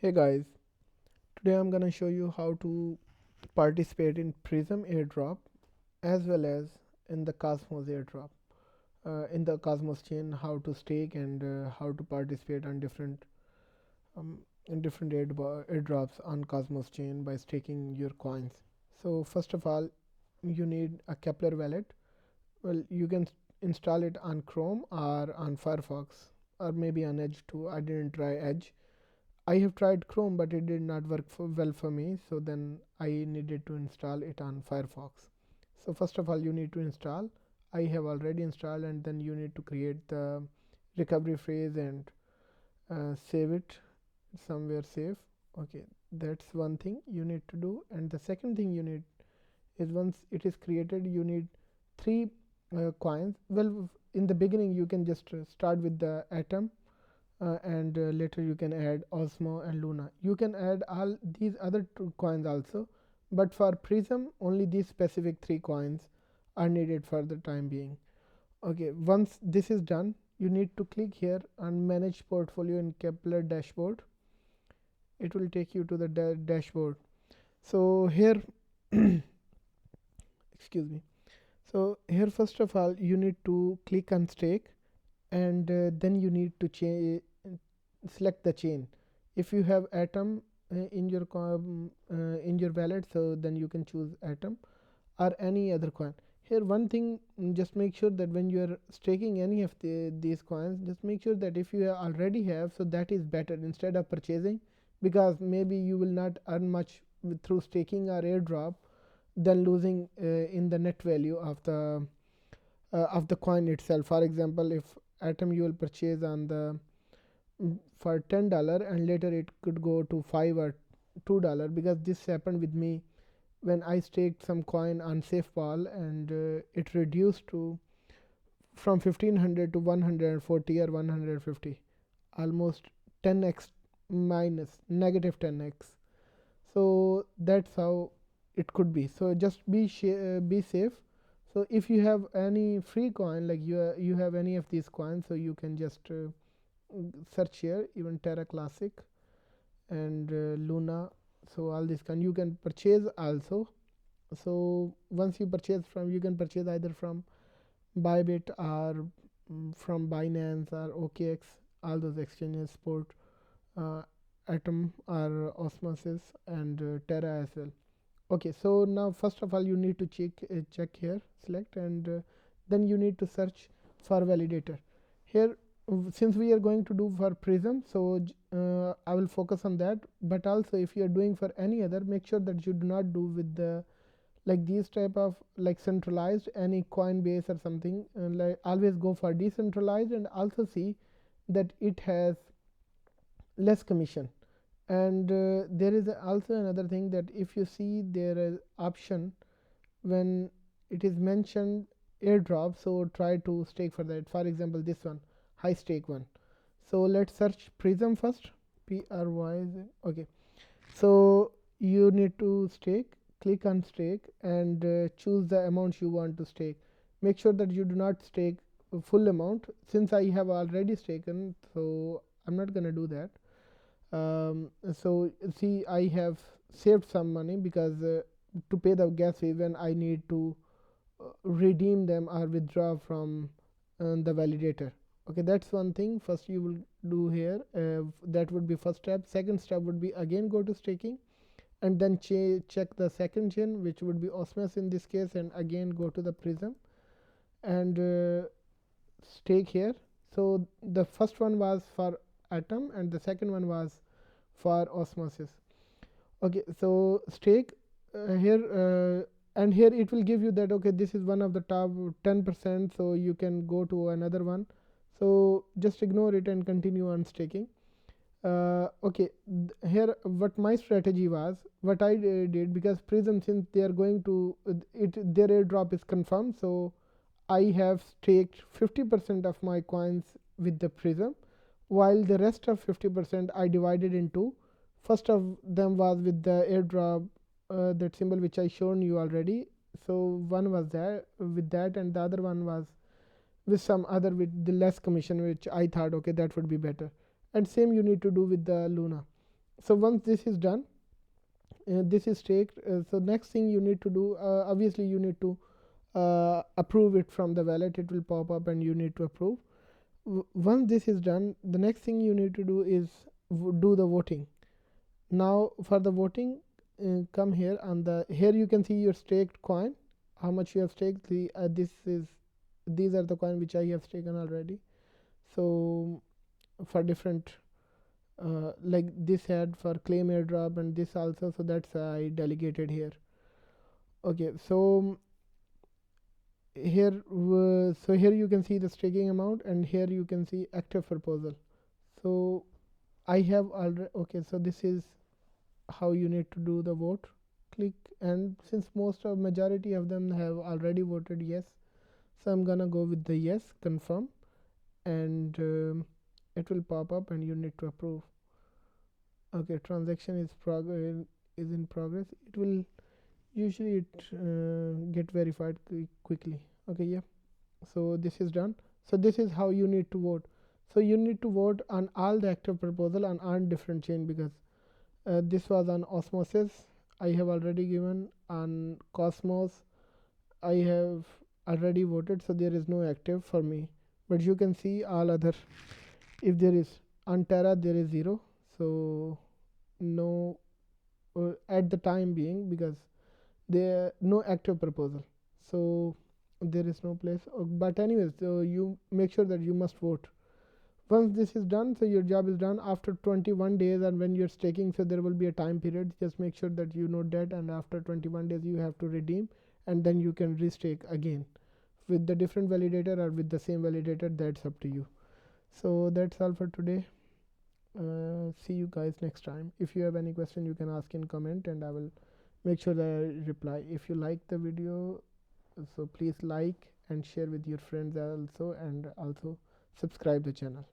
Hey guys, today I'm gonna show you how to participate in Pryzm Airdrop as well as in the Cosmos Airdrop. In the Cosmos chain, how to stake and how to participate on um, different airdrops on Cosmos chain by staking your coins. So first of all, you need a Kepler wallet. Well, you can install it on Chrome or on Firefox or maybe on Edge too. I didn't try Edge. I have tried Chrome, but it did not work well for me. So then I needed to install it on Firefox. So first of all, you need to install. I have already installed, and then you need to create the recovery phrase and save it somewhere safe. Okay, that's one thing you need to do. And the second thing you need is once it is created, you need three coins. Well, in the beginning, you can just start with the atom and later you can add Osmo and Luna. You can add all these other two coins also, but for Pryzm only these specific three coins are needed for the time being. Okay, once this is done, you need to click here on manage portfolio in Kepler dashboard. It will take you to the dashboard. So here excuse me. So here first of all you need to click on stake, and then you need to select the chain. If you have atom in your wallet, so then you can choose atom or any other coin. Here one thing, just make sure that when you are staking any of these coins, just make sure that if you already have, so that is better instead of purchasing, because maybe you will not earn much through staking or airdrop than losing in the net value of the coin itself. For example, if atom you will purchase on the for $10 and later it could go to 5 or $2, because this happened with me when I staked some coin on SafePal, and it reduced to from 1500 to 140 or 150, almost 10x minus negative 10x. So that's how it could be. So just be safe. So if you have any free coin, like you have any of these coins, so you can just search here, even Terra Classic and Luna. So all these you can purchase also. So once you purchase from, you can purchase either from Bybit or from Binance or OKX. All those exchanges support uh, Atom or Osmosis and Terra as well. Okay, so now first of all you need to check here, select, and then you need to search for validator. Here, since we are going to do for Pryzm, so I will focus on that. But also, if you are doing for any other, make sure that you do not do with the like these type of like centralized, any Coinbase or something. Like always go for decentralized, and also see that it has less commission. And there is also another thing, that if you see there is option when it is mentioned airdrop, so try to stake for that. For example, this one, high stake one. So let's search Pryzm first. Okay, so you need to stake. Click on stake and choose the amount you want to stake. Make sure that you do not stake a full amount. Since I have already staken, so I'm not gonna do that. So see, I have saved some money, because to pay the gas fee when I need to redeem them or withdraw from the validator. Okay, that's one thing first you will do here. That would be first step. Second step would be again go to staking, and then check the second chain, which would be Osmos in this case, and again go to the Pryzm and stake here. So the first one was for atom and the second one was for osmosis. Okay, so stake here, and here it will give you that okay, this is one of the top 10%, so you can go to another one. So just ignore it and continue on staking. Okay, here what my strategy was, what I did, because Pryzm, since they are going to their airdrop is confirmed, so I have staked 50% of my coins with the Pryzm, while the rest of 50% I divided into. First of them was with the airdrop, that symbol which I shown you already. So one was there with that, and the other one was with some other with the less commission, which I thought okay, that would be better. And same you need to do with the Luna. So once this is done, this is staked. So next thing you need to do, obviously you need to approve it from the wallet. It will pop up and you need to approve. Once this is done, the next thing you need to do is do the voting. Now for the voting, come here, and here you can see your staked coin, how much you have staked. These are the coin which I have taken already. So for different, like this had for claim airdrop and this also, so that's I delegated here. Okay, so here you can see the staking amount, and here you can see active proposal. So I have already, okay, so this is how you need to do the vote. Click, and since most of majority of them have already voted yes, so I'm gonna go with the yes, confirm, and it will pop up and you need to approve. Okay, transaction is in progress. It will usually get verified quickly. Okay, yeah, so this is done. So this is how you need to vote. So you need to vote on all the active proposal on different chain, because this was on Osmosis, I have already given. On Cosmos, I have already voted, so there is no active for me. But you can see all other. If there is on Terra, there is 0, so no, at the time being, because there no active proposal, so there is no place. But anyways, so you make sure that you must vote. Once this is done, so your job is done after 21 days, and when you're staking, so there will be a time period. Just make sure that you note that, and after 21 days you have to redeem, and then you can restake again with the different validator or with the same validator. That's up to you. So that's all for today. See you guys next time. If you have any question, you can ask in comment, and I will make sure that I reply. If you like the video, so please like and share with your friends also, and also subscribe the channel.